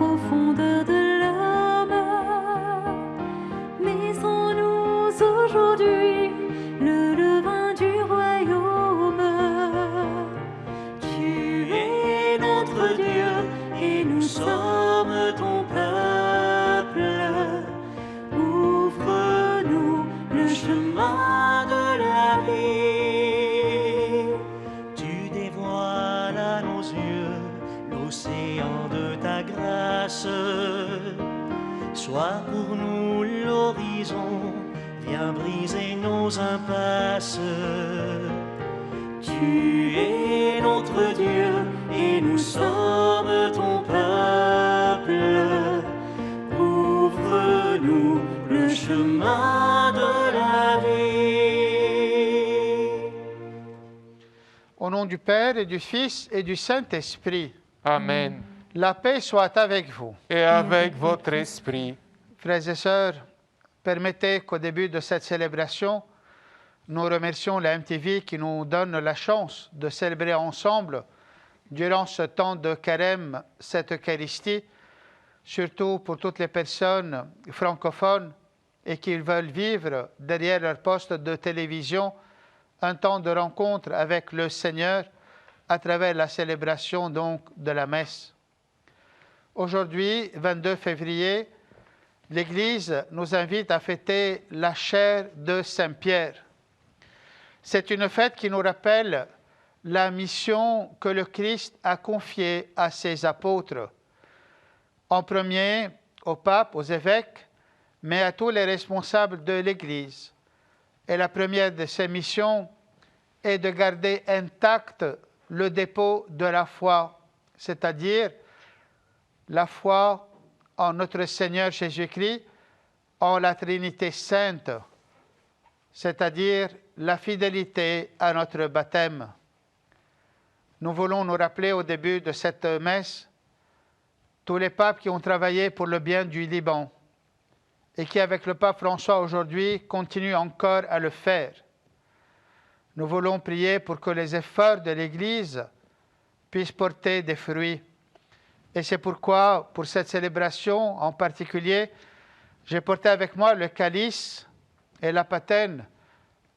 profondeurs de l'âme. Mets en nous aujourd'hui le levain du royaume. Tu es notre Dieu et nous sommes ton peuple. Ouvre-nous le chemin de la vie. Tu dévoiles à nos yeux l'océan de ta grâce. Sois pour nous l'horizon, viens briser nos impasses. Tu es notre Dieu et nous sommes ton peuple. Ouvre-nous le chemin de la vie. Au nom du Père et du Fils et du Saint-Esprit, Amen. la paix soit avec vous. Et avec votre esprit. Frères et sœurs, permettez qu'au début de cette célébration, nous remercions la MTV qui nous donne la chance de célébrer ensemble, durant ce temps de carême, cette Eucharistie, surtout pour toutes les personnes francophones et qui veulent vivre derrière leur poste de télévision un temps de rencontre avec le Seigneur à travers la célébration donc de la messe. Aujourd'hui, 22 février, l'Église nous invite à fêter la chaire de Saint-Pierre. C'est une fête qui nous rappelle la mission que le Christ a confiée à ses apôtres. En premier, au pape, aux évêques, mais à tous les responsables de l'Église. Et la première de ces missions est de garder intact le dépôt de la foi, c'est-à-dire la foi en notre Seigneur Jésus-Christ, en la Trinité sainte, c'est-à-dire la fidélité à notre baptême. Nous voulons nous rappeler au début de cette messe tous les papes qui ont travaillé pour le bien du Liban et qui, avec le pape François aujourd'hui, continuent encore à le faire. Nous voulons prier pour que les efforts de l'Église puissent porter des fruits. Et c'est pourquoi, pour cette célébration en particulier, j'ai porté avec moi le calice et la patène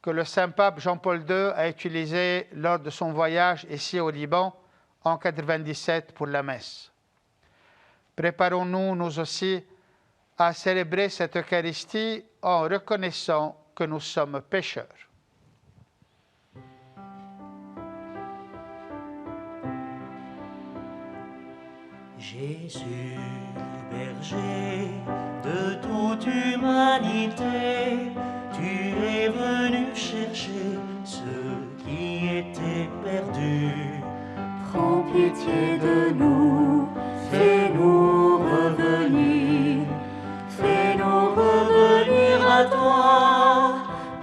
que le Saint-Pape Jean-Paul II a utilisé lors de son voyage ici au Liban en 1997 pour la messe. Préparons-nous, nous aussi, à célébrer cette Eucharistie en reconnaissant que nous sommes pécheurs. Jésus, berger de toute humanité, tu es venu chercher ceux qui étaient perdus. Prends pitié de nous, fais-nous revenir à toi.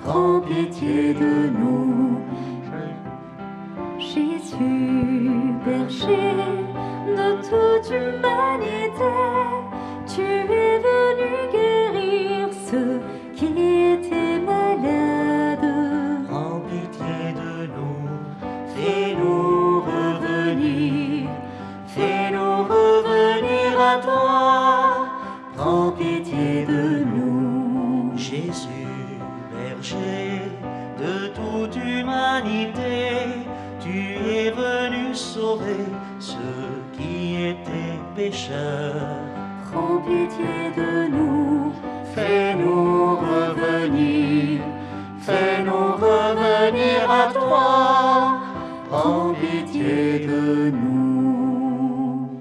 Prends pitié de nous. Jésus, berger de toute humanité, tu es venu guérir ceux qui étaient malades. Prends pitié de nous, Fais-nous revenir à toi. Prends pitié de nous. Jésus, berger de toute humanité, tu es venu sauver ceux qui étaient pécheurs. Prends pitié de nous. Fais-nous revenir à toi. Prends pitié de nous.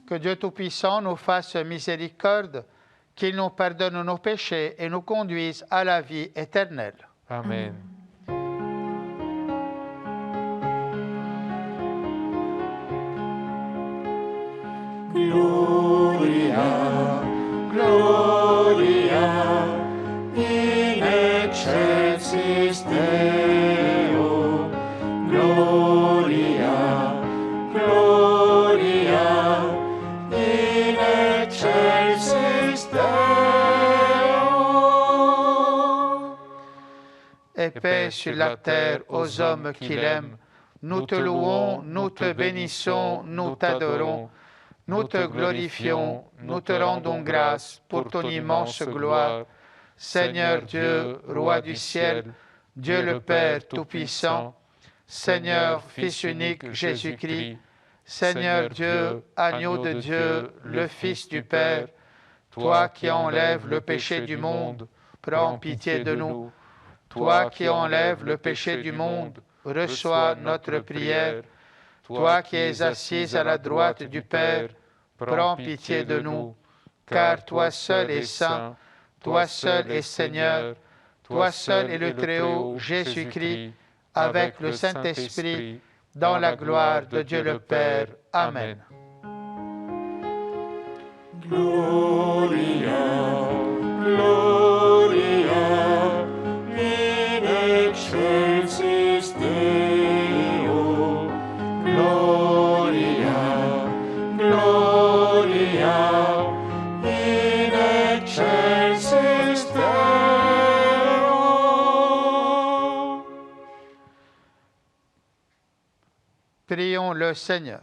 Que Dieu Tout-Puissant nous fasse miséricorde, qu'il nous pardonne nos péchés et nous conduise à la vie éternelle. Amen. Gloria, Gloria, in excelsis Deo. Gloria, Gloria, in excelsis Deo. Et paix sur la terre aux hommes qui l'aiment. Nous te louons, nous te bénissons, nous t'adorons. Nous te glorifions, nous te rendons grâce pour ton immense gloire. Seigneur Dieu, Roi du ciel, Dieu le Père Tout-Puissant, Seigneur, Fils unique Jésus-Christ, Seigneur Dieu, Agneau de Dieu, le Fils du Père, toi qui enlèves le péché du monde, prends pitié de nous. Toi qui enlèves le péché du monde, reçois notre prière. Toi qui es assise à la droite du Père, prends pitié de nous. Car toi seul es saint, toi seul es Seigneur, toi seul est le Très-Haut, Jésus-Christ, avec le Saint-Esprit, dans la gloire de Dieu le Père. Amen. Gloria, Gloria, in excelsis Deo. Gloria, Gloria, in excelsis Deo. Prions le Seigneur.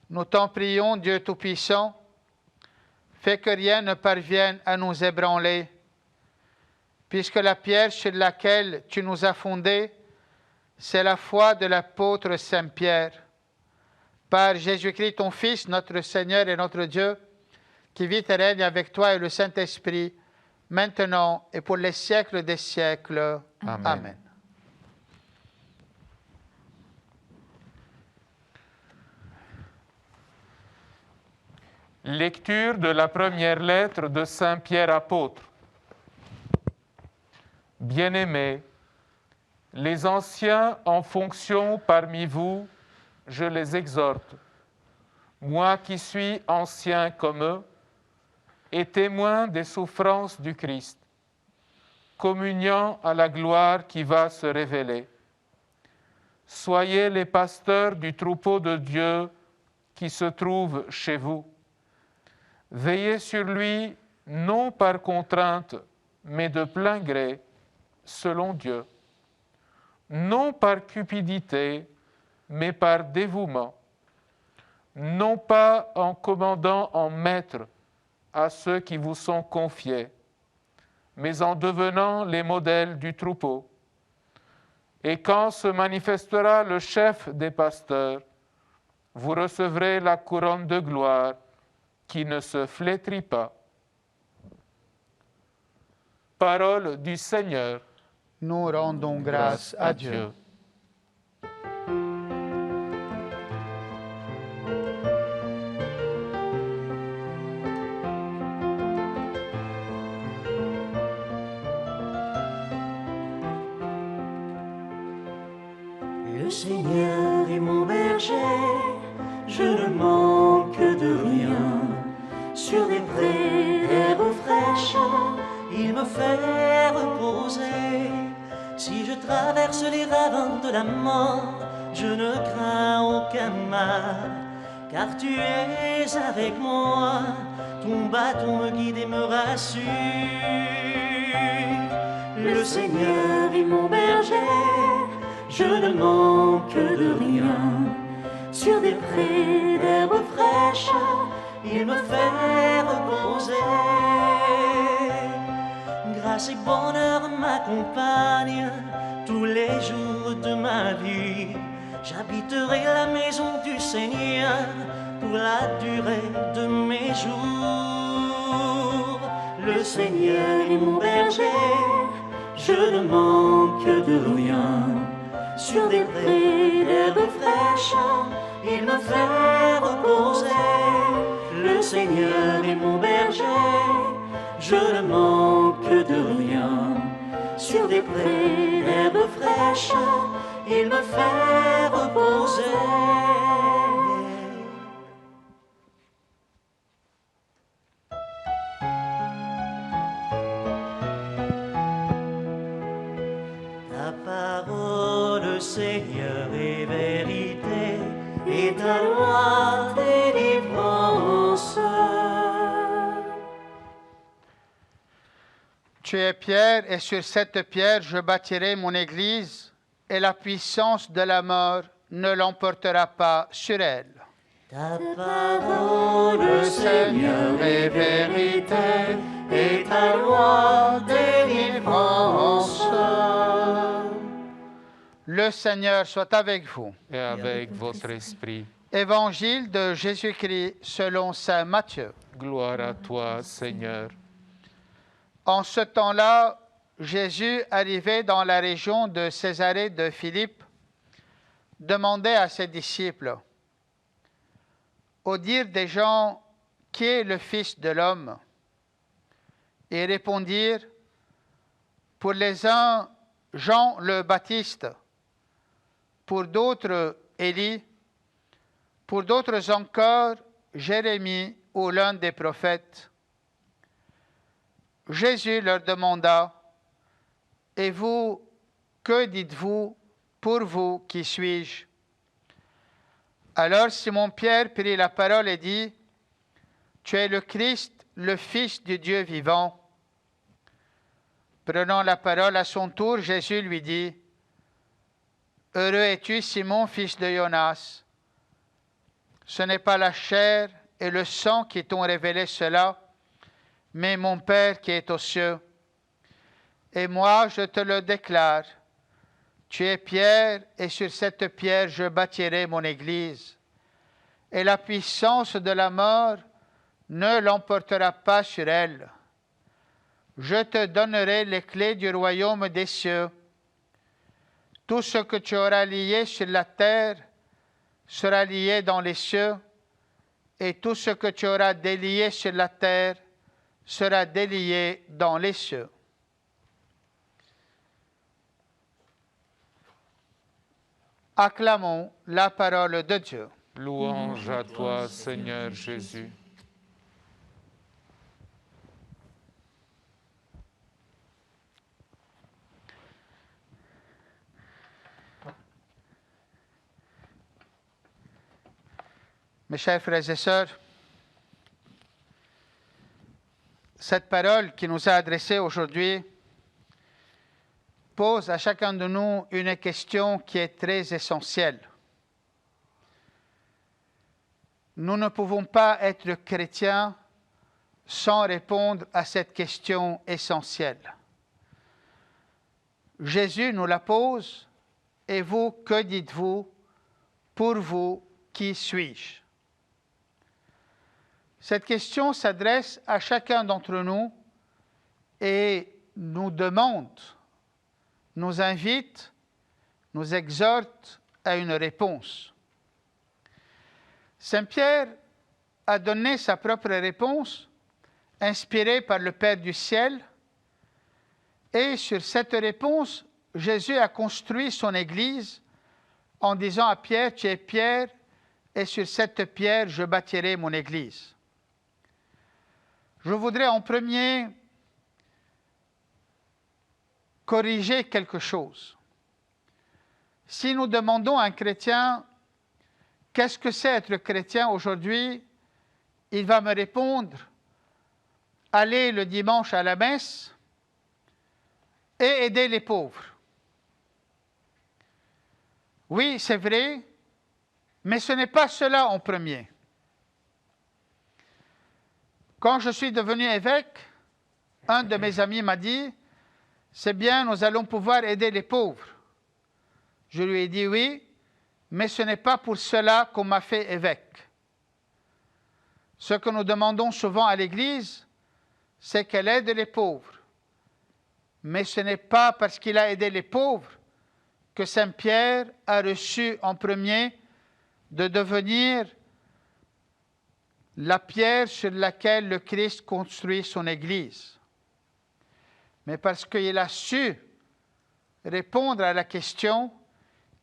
Nous t'en prions, Dieu Tout-Puissant, fais que rien ne parvienne à nous ébranler, puisque la pierre sur laquelle tu nous as fondés, c'est la foi de l'apôtre Saint Pierre. Par Jésus-Christ, ton Fils, notre Seigneur et notre Dieu, qui vit et règne avec toi et le Saint-Esprit, maintenant et pour les siècles des siècles. Amen. Amen. Lecture de la première lettre de Saint Pierre apôtre. Bien-aimés, les anciens en fonction parmi vous, je les exhorte, moi qui suis ancien comme eux, et témoin des souffrances du Christ, communiant à la gloire qui va se révéler. Soyez les pasteurs du troupeau de Dieu qui se trouve chez vous. Veillez sur lui, non par contrainte, mais de plein gré, selon Dieu. Non par cupidité, mais par dévouement. Non pas en commandant en maître à ceux qui vous sont confiés, mais en devenant les modèles du troupeau. Et quand se manifestera le chef des pasteurs, vous recevrez la couronne de gloire qui ne se flétrit pas. Parole du Seigneur. Nous rendons grâce à Dieu. Le Seigneur est mon berger, je ne manque de rien. Sur des prés d'herbes fraîches, il me fait reposer. Si je traverse les ravins de la mort, je ne crains aucun mal, car tu es avec moi, ton bâton me guide et me rassure. Le Seigneur est mon berger, je ne manque de rien. Sur des prés d'herbes fraîches, il me fait reposer. Grâce et bonheur m'accompagnent tous les jours de ma vie. J'habiterai la maison du Seigneur pour la durée de mes jours. Le Seigneur est mon berger, je ne manque de rien. Sur des prés d'herbes fraîches, il me fait reposer. Le Seigneur est mon berger, je ne manque de rien. Sur des prés d'herbes fraîches, il me fait reposer. Ta parole, Seigneur, est vérité, et ta loi délivrance. Tu es pierre, et sur cette pierre je bâtirai mon église, et la puissance de la mort ne l'emportera pas sur elle. Ta parole, Seigneur, est vérité, et ta loi délivrance. Le Seigneur soit avec vous. Et avec votre esprit. Évangile de Jésus-Christ selon saint Matthieu. Gloire à toi, Seigneur. En ce temps-là, Jésus, arrivé dans la région de Césarée de Philippe, demandait à ses disciples, « Au dire des gens, qui est le Fils de l'homme ?» Ils répondirent, « Pour les uns, Jean le Baptiste, pour d'autres, Élie, pour d'autres encore, Jérémie ou l'un des prophètes. » Jésus leur demanda, « Et vous, que dites-vous, pour vous, qui suis-je » Alors Simon-Pierre prit la parole et dit, « Tu es le Christ, le Fils du Dieu vivant. » Prenant la parole à son tour, Jésus lui dit, « Heureux es-tu, Simon, fils de Jonas. Ce n'est pas la chair et le sang qui t'ont révélé cela, mais mon Père qui est aux cieux. Et moi, je te le déclare, tu es Pierre, et sur cette pierre je bâtirai mon Église. Et la puissance de la mort ne l'emportera pas sur elle. Je te donnerai les clés du royaume des cieux. Tout ce que tu auras lié sur la terre sera lié dans les cieux, et tout ce que tu auras délié sur la terre sera délié dans les cieux. » Acclamons la parole de Dieu. Louange à toi, Seigneur Jésus. Mes chers frères et sœurs, cette parole qui nous est adressée aujourd'hui pose à chacun de nous une question qui est très essentielle. Nous ne pouvons pas être chrétiens sans répondre à cette question essentielle. Jésus nous la pose, et vous, que dites-vous? Pour vous, qui suis-je? Cette question s'adresse à chacun d'entre nous et nous demande, nous invite, nous exhorte à une réponse. Saint Pierre a donné sa propre réponse, inspirée par le Père du ciel, et sur cette réponse, Jésus a construit son Église en disant à Pierre, « Tu es Pierre, et sur cette pierre, je bâtirai mon Église. » Je voudrais en premier corriger quelque chose. Si nous demandons à un chrétien « Qu'est-ce que c'est être chrétien aujourd'hui ?» il va me répondre « Aller le dimanche à la messe et aider les pauvres. » Oui, c'est vrai, mais ce n'est pas cela en premier. Quand je suis devenu évêque, un de mes amis m'a dit « C'est bien, nous allons pouvoir aider les pauvres. » Je lui ai dit « Oui, mais ce n'est pas pour cela qu'on m'a fait évêque. » Ce que nous demandons souvent à l'Église, c'est qu'elle aide les pauvres. Mais ce n'est pas parce qu'il a aidé les pauvres que Saint Pierre a reçu en premier de devenir la pierre sur laquelle le Christ construit son Église. Mais parce qu'il a su répondre à la question,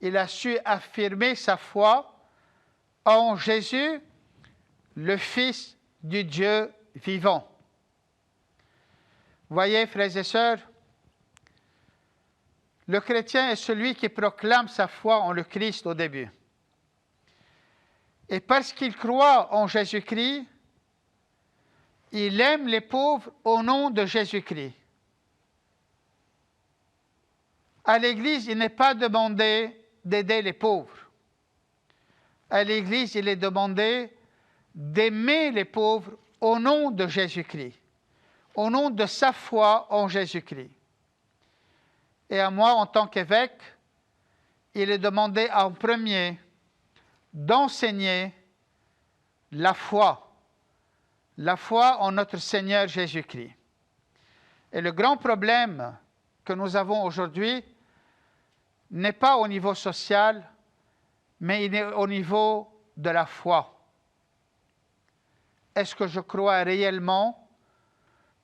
il a su affirmer sa foi en Jésus, le Fils du Dieu vivant. Voyez, frères et sœurs, le chrétien est celui qui proclame sa foi en le Christ au début. Et parce qu'il croit en Jésus-Christ, il aime les pauvres au nom de Jésus-Christ. À l'Église, il n'est pas demandé d'aider les pauvres. À l'Église, il est demandé d'aimer les pauvres au nom de Jésus-Christ, au nom de sa foi en Jésus-Christ. Et à moi, en tant qu'évêque, il est demandé en premier d'enseigner la foi en notre Seigneur Jésus-Christ. Et le grand problème que nous avons aujourd'hui n'est pas au niveau social, mais il est au niveau de la foi. Est-ce que je crois réellement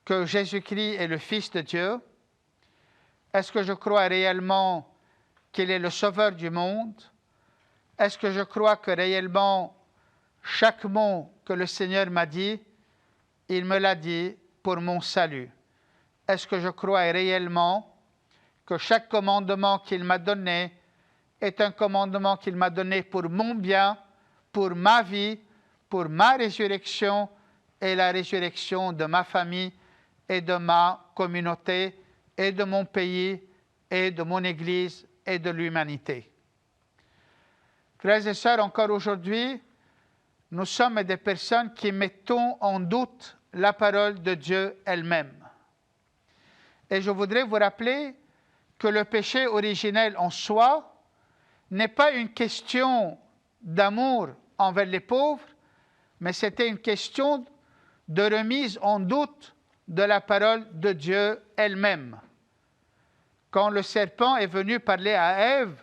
que Jésus-Christ est le Fils de Dieu? Est-ce que je crois réellement qu'il est le Sauveur du monde? Est-ce que je crois que réellement chaque mot que le Seigneur m'a dit, il me l'a dit pour mon salut? Est-ce que je crois réellement que chaque commandement qu'il m'a donné est un commandement qu'il m'a donné pour mon bien, pour ma vie, pour ma résurrection et la résurrection de ma famille et de ma communauté et de mon pays et de mon Église et de l'humanité? Frères et sœurs, encore aujourd'hui, nous sommes des personnes qui mettons en doute la parole de Dieu elle-même. Et je voudrais vous rappeler que le péché originel en soi n'est pas une question d'amour envers les pauvres, mais c'était une question de remise en doute de la parole de Dieu elle-même. Quand le serpent est venu parler à Ève,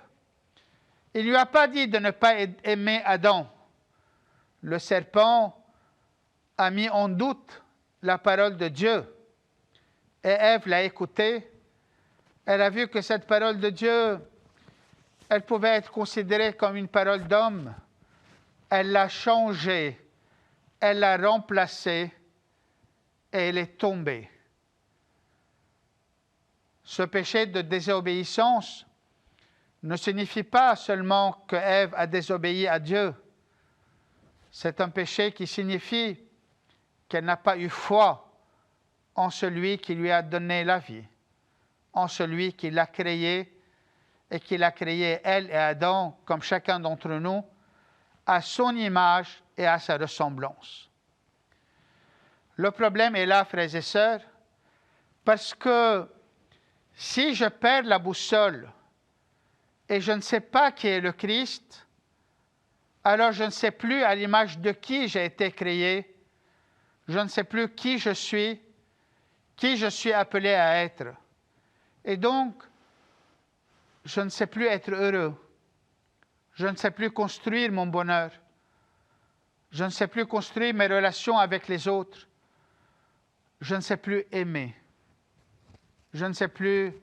il ne lui a pas dit de ne pas aimer Adam. Le serpent a mis en doute la parole de Dieu. Et Ève l'a écoutée. Elle a vu que cette parole de Dieu, elle pouvait être considérée comme une parole d'homme. Elle l'a changée, elle l'a remplacée et elle est tombée. Ce péché de désobéissance ne signifie pas seulement que Ève a désobéi à Dieu. C'est un péché qui signifie qu'elle n'a pas eu foi en celui qui lui a donné la vie, en celui qui l'a créé et qui l'a créé, elle et Adam, comme chacun d'entre nous, à son image et à sa ressemblance. Le problème est là, frères et sœurs, parce que si je perds la boussole et je ne sais pas qui est le Christ, alors je ne sais plus à l'image de qui j'ai été créé, je ne sais plus qui je suis appelé à être. Et donc, je ne sais plus être heureux. Je ne sais plus construire mon bonheur. Je ne sais plus construire mes relations avec les autres. Je ne sais plus aimer. Je ne sais plus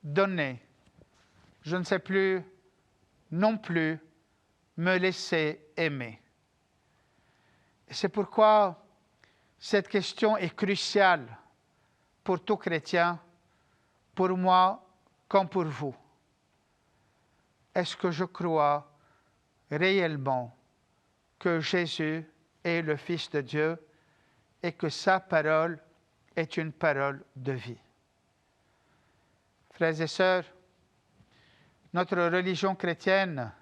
donner. Je ne sais plus non plus me laisser aimer. Et c'est pourquoi cette question est cruciale pour tout chrétien, pour moi comme pour vous. Est-ce que je crois réellement que Jésus est le Fils de Dieu et que sa parole est une parole de vie? Frères et sœurs, notre religion chrétienne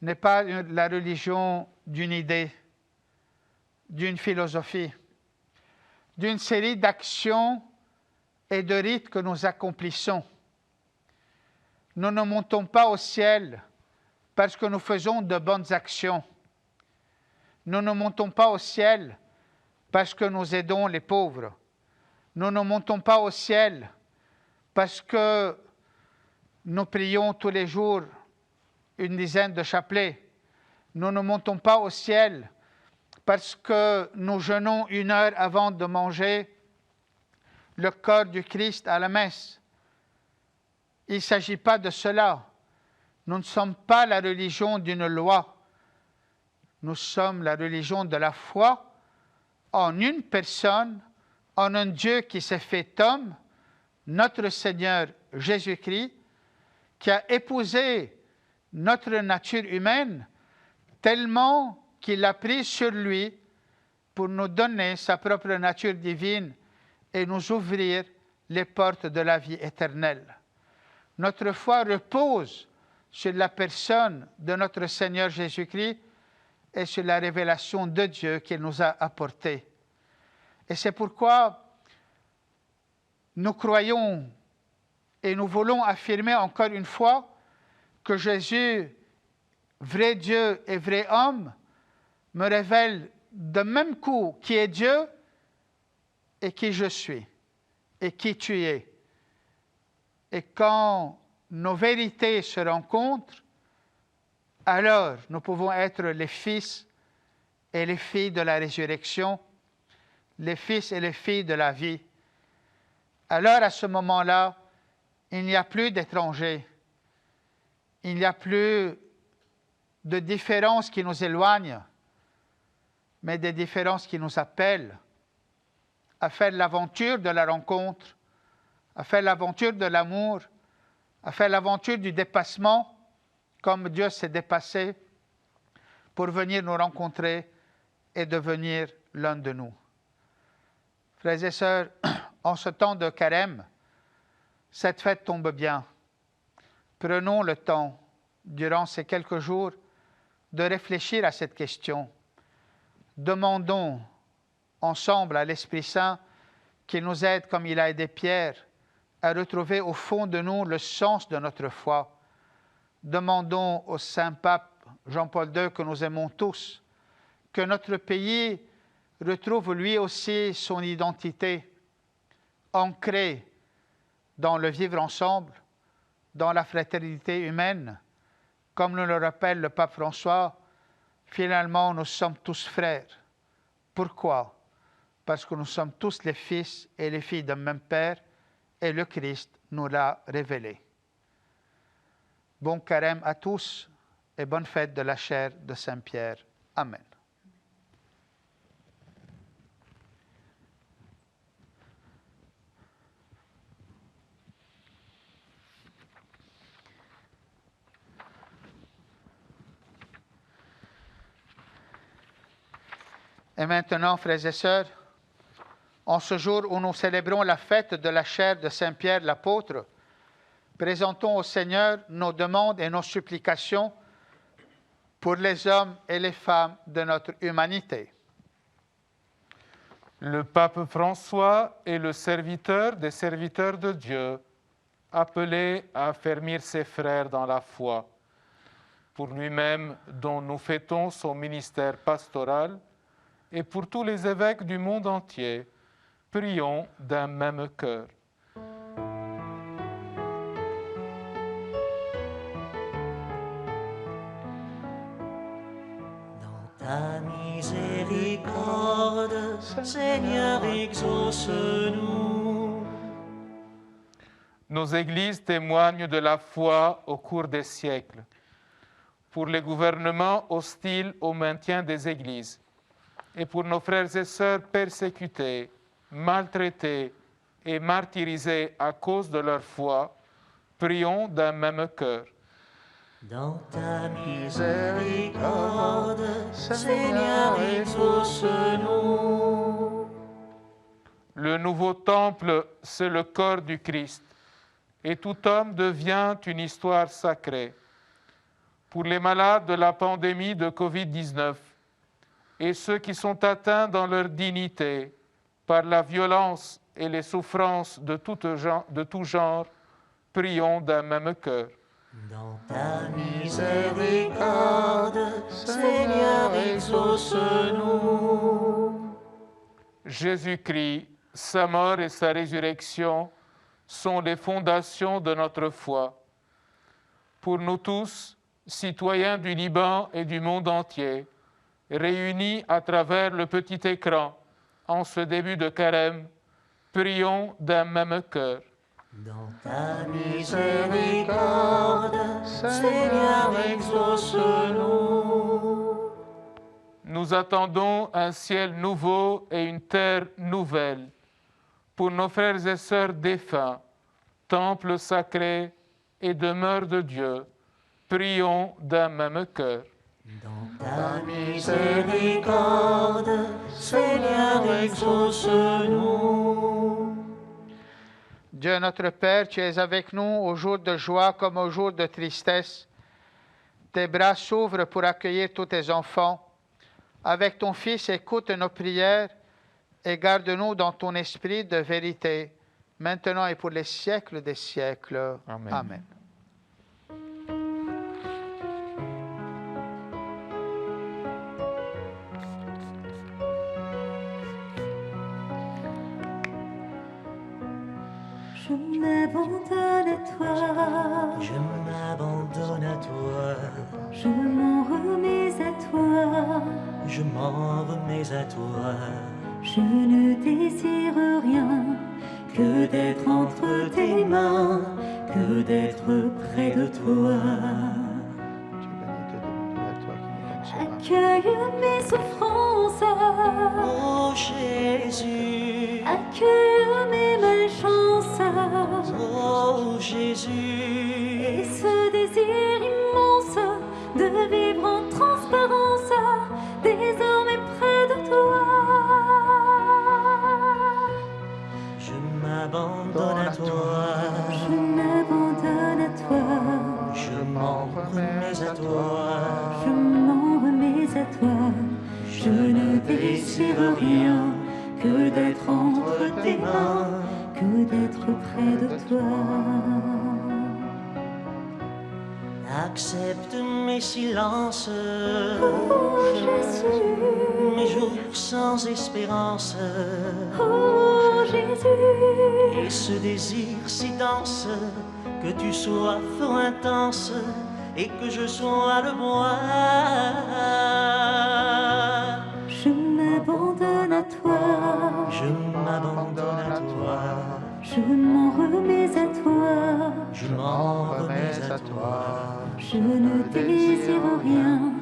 n'est pas la religion d'une idée, d'une philosophie, d'une série d'actions et de rites que nous accomplissons. Nous ne montons pas au ciel parce que nous faisons de bonnes actions. Nous ne montons pas au ciel parce que nous aidons les pauvres. Nous ne montons pas au ciel parce que nous prions tous les jours une dizaine de chapelets. Nous ne montons pas au ciel parce que nous jeûnons 1 heure avant de manger le corps du Christ à la messe. Il ne s'agit pas de cela. Nous ne sommes pas la religion d'une loi. Nous sommes la religion de la foi en une personne, en un Dieu qui s'est fait homme, notre Seigneur Jésus-Christ, qui a épousé notre nature humaine tellement qu'il l'a prise sur lui pour nous donner sa propre nature divine et nous ouvrir les portes de la vie éternelle. Notre foi repose sur la personne de notre Seigneur Jésus-Christ et sur la révélation de Dieu qu'il nous a apportée. Et c'est pourquoi nous croyons et nous voulons affirmer encore une fois que Jésus, vrai Dieu et vrai homme, me révèle d'un même coup qui est Dieu et qui je suis et qui tu es. Et quand nos vérités se rencontrent, alors nous pouvons être les fils et les filles de la résurrection, les fils et les filles de la vie. Alors à ce moment-là, il n'y a plus d'étrangers, il n'y a plus de différences qui nous éloignent, mais des différences qui nous appellent à faire l'aventure de la rencontre, à faire l'aventure de l'amour, à faire l'aventure du dépassement, comme Dieu s'est dépassé, pour venir nous rencontrer et devenir l'un de nous. Frères et sœurs, en ce temps de carême, cette fête tombe bien. Prenons le temps, durant ces quelques jours, de réfléchir à cette question. Demandons ensemble à l'Esprit Saint qu'il nous aide, comme il a aidé Pierre, à retrouver au fond de nous le sens de notre foi. Demandons au Saint-Pape Jean-Paul II, que nous aimons tous, que notre pays retrouve lui aussi son identité, ancrée dans le vivre ensemble, dans la fraternité humaine. Comme nous le rappelle le pape François, finalement nous sommes tous frères. Pourquoi? Parce que nous sommes tous les fils et les filles d'un même Père, et le Christ nous l'a révélé. Bon carême à tous et bonne fête de la chair de Saint-Pierre. Amen. Et maintenant, frères et sœurs, en ce jour où nous célébrons la fête de la chair de Saint-Pierre l'apôtre, présentons au Seigneur nos demandes et nos supplications pour les hommes et les femmes de notre humanité. Le pape François est le serviteur des serviteurs de Dieu, appelé à affermir ses frères dans la foi. Pour lui-même, dont nous fêtons son ministère pastoral, et pour tous les évêques du monde entier, prions d'un même cœur. Dans ta miséricorde, Seigneur, exauce-nous. Nos églises témoignent de la foi au cours des siècles. Pour les gouvernements hostiles au maintien des églises, et pour nos frères et sœurs persécutés, maltraités et martyrisés à cause de leur foi, prions d'un même cœur. Dans ta miséricorde, Seigneur, exauce-nous. Le nouveau temple, c'est le corps du Christ, et tout homme devient une histoire sacrée. Pour les malades de la pandémie de Covid-19, et ceux qui sont atteints dans leur dignité par la violence et les souffrances de tout genre, prions d'un même cœur. Dans ta miséricorde, Seigneur, exauce-nous. Jésus-Christ, sa mort et sa résurrection sont les fondations de notre foi. Pour nous tous, citoyens du Liban et du monde entier, réunis à travers le petit écran en ce début de carême, prions d'un même cœur. Dans ta miséricorde, Seigneur, exauce-nous. Nous attendons un ciel nouveau et une terre nouvelle. Pour nos frères et sœurs défunts, temple sacré et demeure de Dieu, prions d'un même cœur. Dans ta miséricorde, Seigneur, exauce-nous. Dieu notre Père, tu es avec nous au jour de joie comme au jour de tristesse. Tes bras s'ouvrent pour accueillir tous tes enfants. Avec ton Fils, écoute nos prières et garde-nous dans ton esprit de vérité, maintenant et pour les siècles des siècles. Amen. Amen. Je m'abandonne à toi, Je m'abandonne à toi, je m'en remets à toi, je m'en remets à toi. je ne désire rien que d'être entre tes mains, que d'être près de toi. Accueille mes souffrances, Oh Jésus, accueille mes malchances, oh et Jésus, ce désir immense de vivre en transparence, désormais près de toi. je m'abandonne à toi, Je m'abandonne à toi, je m'en remets à toi. je m'en remets à toi. Je ne désire rien que d'être entre tes mains, que d'être près de toi. Accepte mes silences, Oh Jésus, mes jours sans espérance, oh Jésus, et ce désir si dense que tu sois fort intense et que je sois le bois. je m'abandonne à toi, Je m'abandonne à toi, je m'en remets à toi. je m'en remets à toi. Je ne désire rien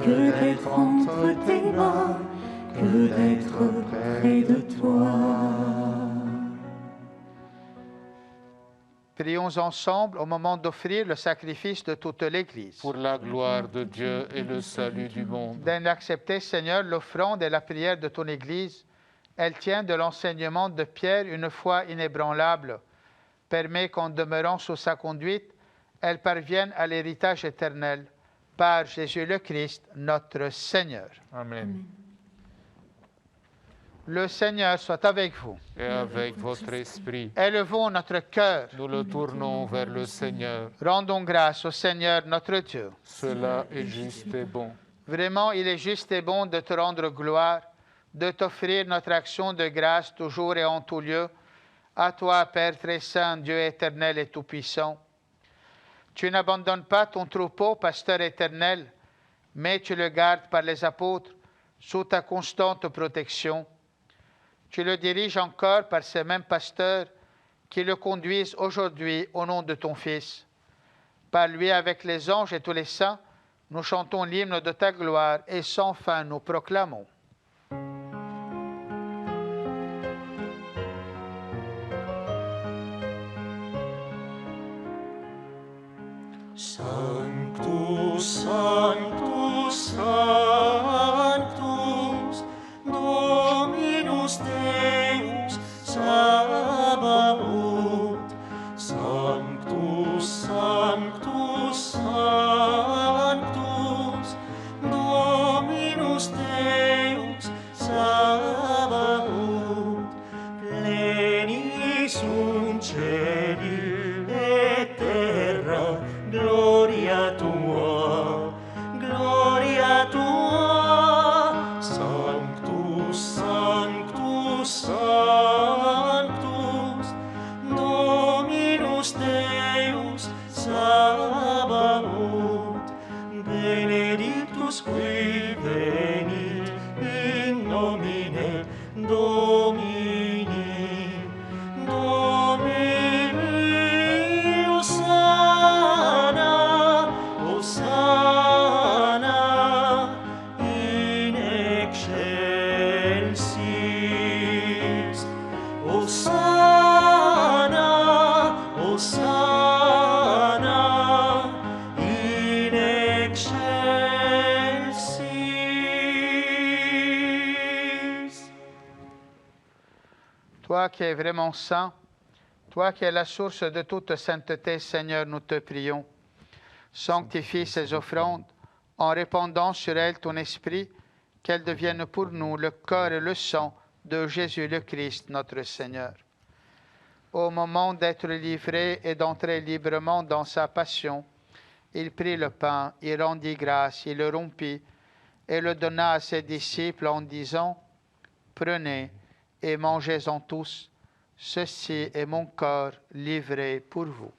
que d'être entre tes mains, que d'être près de toi. Prions ensemble au moment d'offrir le sacrifice de toute l'Église. Pour la gloire de Dieu et le salut du monde. Daigne accepter, Seigneur, l'offrande et la prière de ton Église. Elle tient de l'enseignement de Pierre une foi inébranlable. Permets qu'en demeurant sous sa conduite, elle parvienne à l'héritage éternel. Par Jésus le Christ, notre Seigneur. Amen. Le Seigneur soit avec vous. Et avec votre esprit, Élevons notre cœur. nous le tournons vers le Seigneur. Rendons grâce au Seigneur notre Dieu. Cela est juste et bon. Vraiment, il est juste et bon de te rendre gloire, de t'offrir notre action de grâce toujours et en tout lieu. À toi, Père très saint, Dieu éternel et tout-puissant. Tu n'abandonnes pas ton troupeau, pasteur éternel, mais tu le gardes par les apôtres sous ta constante protection. Tu le diriges encore par ces mêmes pasteurs qui le conduisent aujourd'hui au nom de ton Fils. Par lui, avec les anges et tous les saints, nous chantons l'hymne de ta gloire et sans fin nous proclamons. Sanctus, Sanctus, Sanctus, Dominus Deus Sabaoth. Sanctus, Sanctus, Sanctus, Dominus Deus Sabaoth. Pleni sunt celi et terra, gloria tua, gloria tua. Sanctus, Sanctus, Sanctus, Dominus Deus Sabaoth. Benedictus qui venit in nomine Domini, Domini, Hosanna, Hosanna, in excelsis. Hosanna, Hosanna, in excelsis. Toi qui es vraiment saint, toi qui es la source de toute sainteté, Seigneur, nous te prions. Sanctifie ces offrandes en répandant sur elles ton esprit, qu'elles deviennent pour nous le corps et le sang de Jésus le Christ, notre Seigneur. Au moment d'être livré et d'entrer librement dans sa passion, il prit le pain, il rendit grâce, il le rompit et le donna à ses disciples en disant, « Prenez et mangez-en tous, ceci est mon corps livré pour vous. »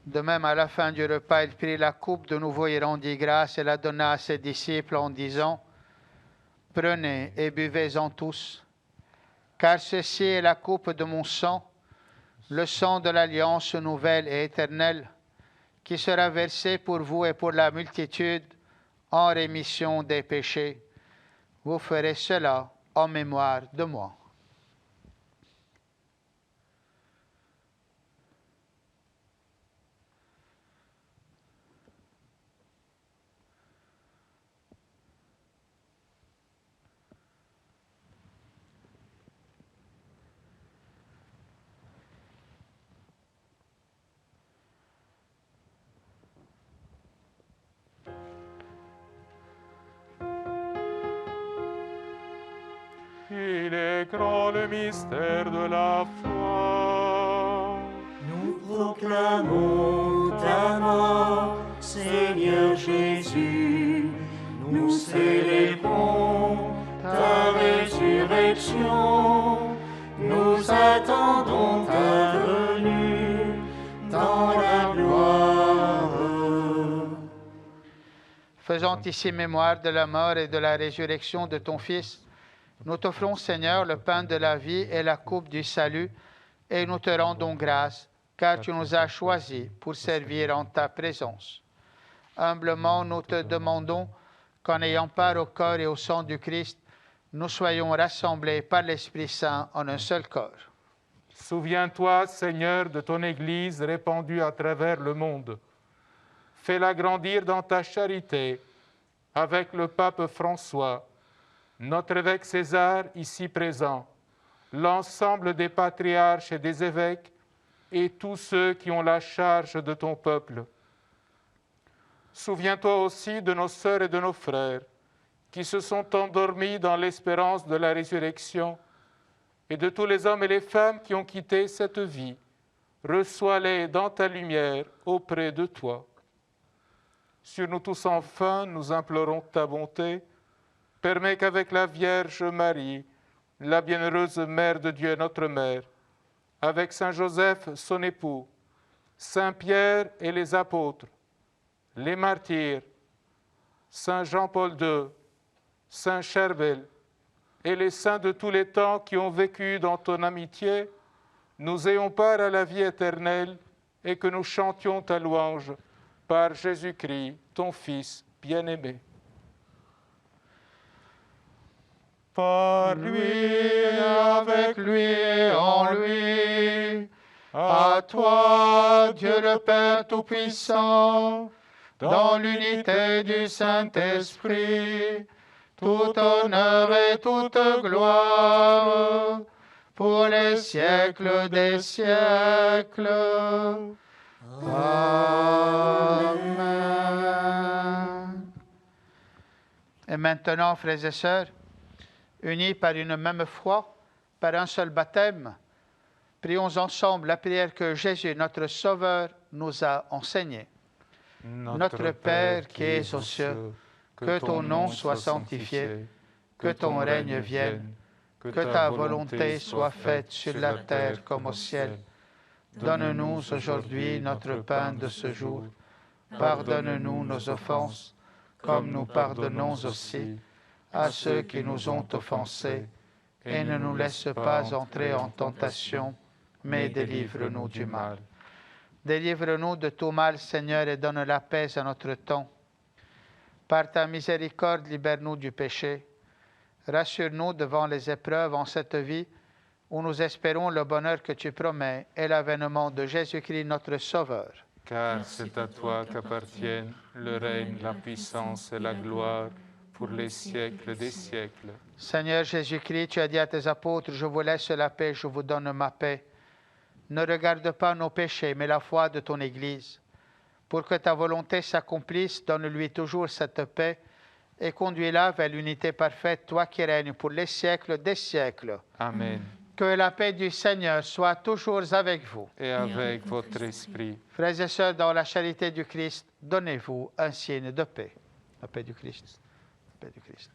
De même, à la fin du repas, il prit la coupe de nouveau, il rendit grâce et la donna à ses disciples en disant, « Prenez et buvez-en tous, car ceci est la coupe de mon sang, le sang de l'alliance nouvelle et éternelle, qui sera versé pour vous et pour la multitude en rémission des péchés. Vous ferez cela en mémoire de moi. » Il est grand le mystère de la foi. Nous proclamons ta mort, Seigneur Jésus. Nous célébrons ta résurrection. Nous attendons ta venue dans la gloire. Faisant ici mémoire de la mort et de la résurrection de ton Fils, nous t'offrons, Seigneur, le pain de la vie et la coupe du salut, et nous te rendons grâce, car tu nous as choisis pour servir en ta présence. Humblement, nous te demandons qu'en ayant part au corps et au sang du Christ, nous soyons rassemblés par l'Esprit Saint en un seul corps. Souviens-toi, Seigneur, de ton Église répandue à travers le monde. Fais-la grandir dans ta charité avec le pape François, notre évêque César ici présent, l'ensemble des patriarches et des évêques et tous ceux qui ont la charge de ton peuple. Souviens-toi aussi de nos sœurs et de nos frères qui se sont endormis dans l'espérance de la résurrection et de tous les hommes et les femmes qui ont quitté cette vie. Reçois-les dans ta lumière auprès de toi. Sur nous tous enfin, nous implorons ta bonté. Permets qu'avec la Vierge Marie, la bienheureuse Mère de Dieu, notre Mère, avec Saint Joseph, son époux, Saint Pierre et les apôtres, les martyrs, Saint Jean-Paul II, Saint Charbel et les saints de tous les temps qui ont vécu dans ton amitié, nous ayons part à la vie éternelle et que nous chantions ta louange par Jésus-Christ, ton Fils bien-aimé. Par lui, avec lui et en lui, à toi, Dieu le Père Tout-Puissant, dans l'unité du Saint-Esprit, tout honneur et toute gloire, pour les siècles des siècles. Amen. Et maintenant, frères et sœurs, unis par une même foi, par un seul baptême, prions ensemble la prière que Jésus, notre Sauveur, nous a enseignée. Notre Père qui es aux cieux, que ton nom soit sanctifié, que ton règne vienne, que ta volonté soit faite sur la terre comme au ciel. Donne-nous aujourd'hui notre pain de ce jour. Pardonne-nous nos offenses, comme nous pardonnons aussi à ceux qui nous ont offensés, et ne nous laisse pas entrer en tentation, mais délivre-nous du mal. Délivre-nous de tout mal, Seigneur, et donne la paix à notre temps. Par ta miséricorde, libère-nous du péché. Rassure-nous devant les épreuves en cette vie où nous espérons le bonheur que tu promets et l'avènement de Jésus-Christ notre Sauveur. Car c'est à toi qu'appartiennent le règne, la puissance et la gloire pour les siècles des siècles. Seigneur Jésus-Christ, tu as dit à tes apôtres, je vous laisse la paix, je vous donne ma paix. Ne regarde pas nos péchés, mais la foi de ton Église. Pour que ta volonté s'accomplisse, donne-lui toujours cette paix et conduis-la vers l'unité parfaite, toi qui règnes pour les siècles des siècles. Amen. Que la paix du Seigneur soit toujours avec vous. Et avec votre esprit. Frères et sœurs, dans la charité du Christ, donnez-vous un signe de paix. La paix du Christ. La paix du Christ.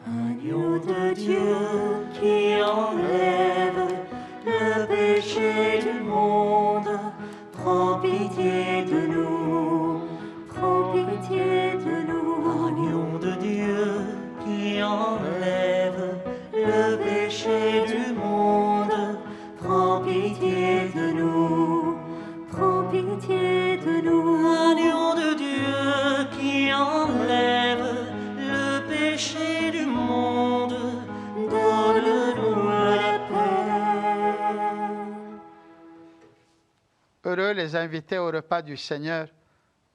Agneau de Dieu qui enlève le péché du monde, prends pitié de nous, Prends pitié de nous. Agneau de Dieu qui enlève le péché du monde, prends pitié de nous. Prends pitié de nous. Agneau de Dieu qui enlève le péché du monde, donne-nous la paix. Heureux les invités au repas du Seigneur.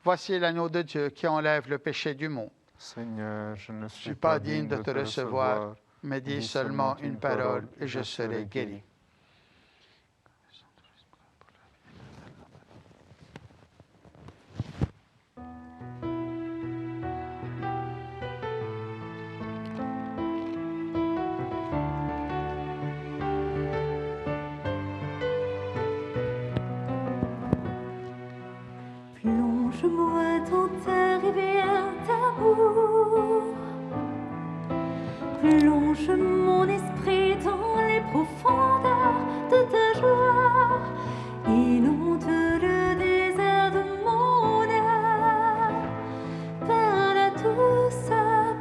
Voici l'agneau de Dieu qui enlève le péché du monde. Seigneur, je ne Je ne suis suis pas digne de te recevoir, mais dis dis seulement une parole et je serai guéri. Plonge-moi dans ta rivière d'amour. Plonge mon esprit dans les profondeurs de ta joie. Inonde le désert de mon âme par la douce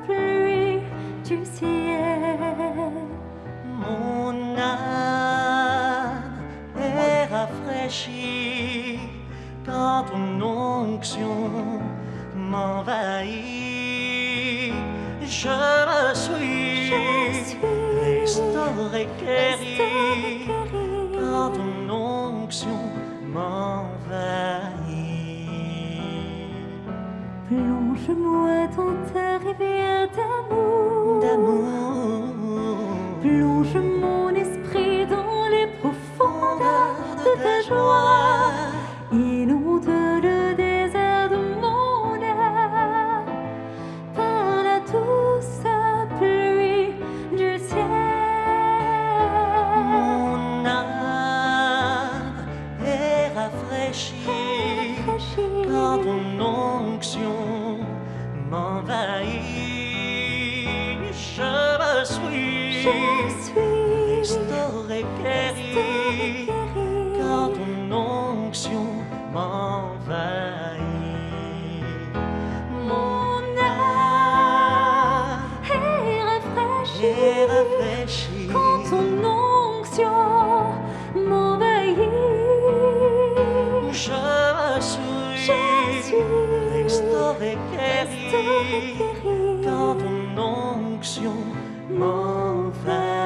pluie du ciel. Mon âme est rafraîchie quand ton onction m'envahit. Je suis restauré, guéri quand ton onction m'envahit. Plonge-moi dans ta rivière d'amour. D'amour, Plonge mon esprit dans les profondeurs de ta joie. Inonde le désert de mon âme par la douce pluie du ciel. mon âme est rafraîchie quand ton onction m'envahit. Je suis restauré, guéri quand ton onction m'envahit. Mon âme Et est rafraîchie quand ton onction m'envahit. je suis restauré, guéri quand ton onction m'envahit.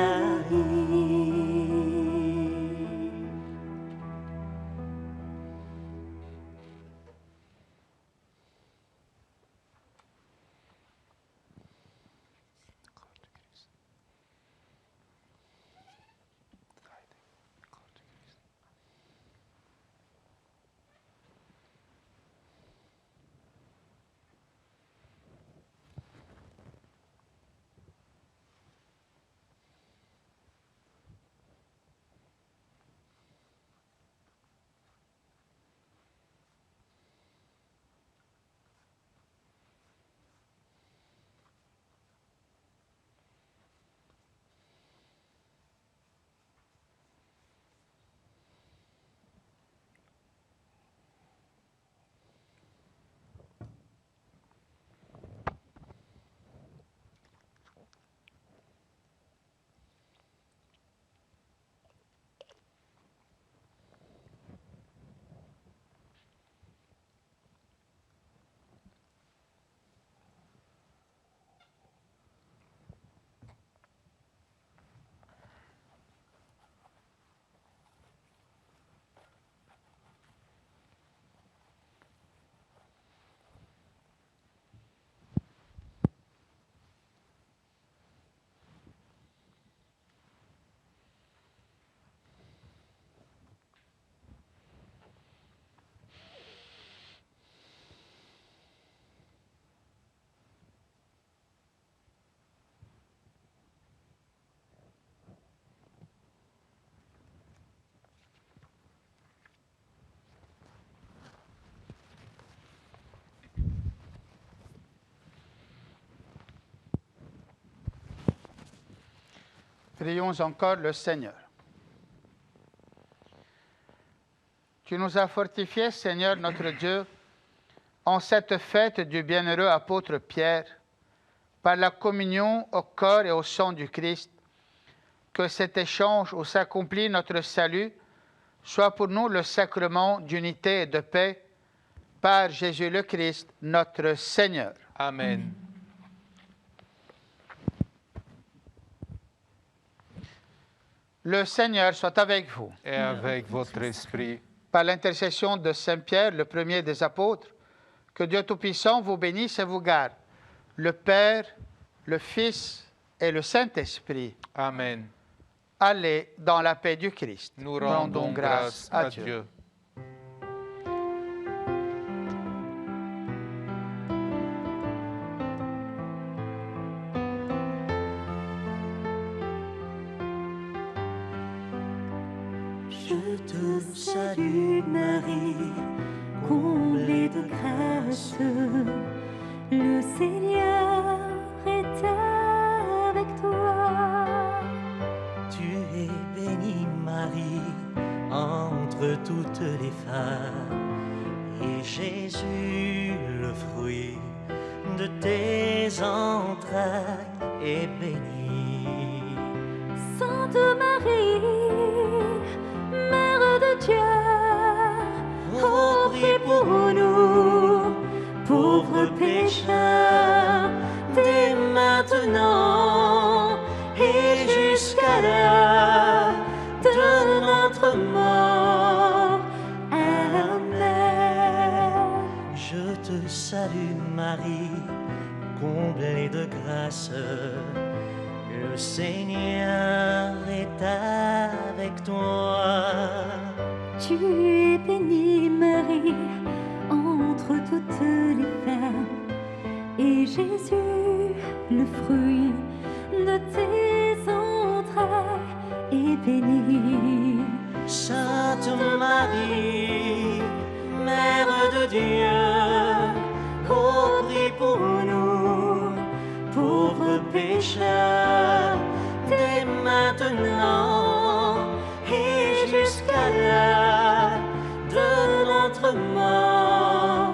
Prions encore le Seigneur. Tu nous as fortifiés, Seigneur notre Dieu, en cette fête du bienheureux apôtre Pierre, par la communion au corps et au sang du Christ, que cet échange où s'accomplit notre salut soit pour nous le sacrement d'unité et de paix, par Jésus le Christ, notre Seigneur. Amen. Le Seigneur soit avec vous. Et avec votre esprit. Par l'intercession de Saint Pierre, le premier des apôtres, que Dieu Tout-Puissant vous bénisse et vous garde, le Père, le Fils et le Saint-Esprit. Amen. Allez dans la paix du Christ. Nous rendons grâce à Dieu. Je te salue Marie, comblée de grâce, le Seigneur est avec toi. Tu es bénie Marie entre toutes les femmes, et Jésus, le fruit de tes entrailles, est béni. Sainte Marie, Mère de Dieu, Oh, prie pour nous, pauvres pécheurs, dès maintenant et jusqu'à l'heure de notre mort. Amen. Je te salue Marie, comblée de grâce, le Seigneur est avec toi. Tu es bénie Marie entre toutes les femmes, et Jésus, le fruit de tes entrailles, est béni. Sainte Marie, Mère de Dieu, oh, prie pour nous, pauvres pécheurs, dès maintenant et jusqu'à l'heure de notre mort.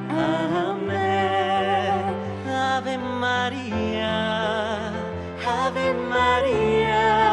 Amen. Ave Maria, Ave Maria.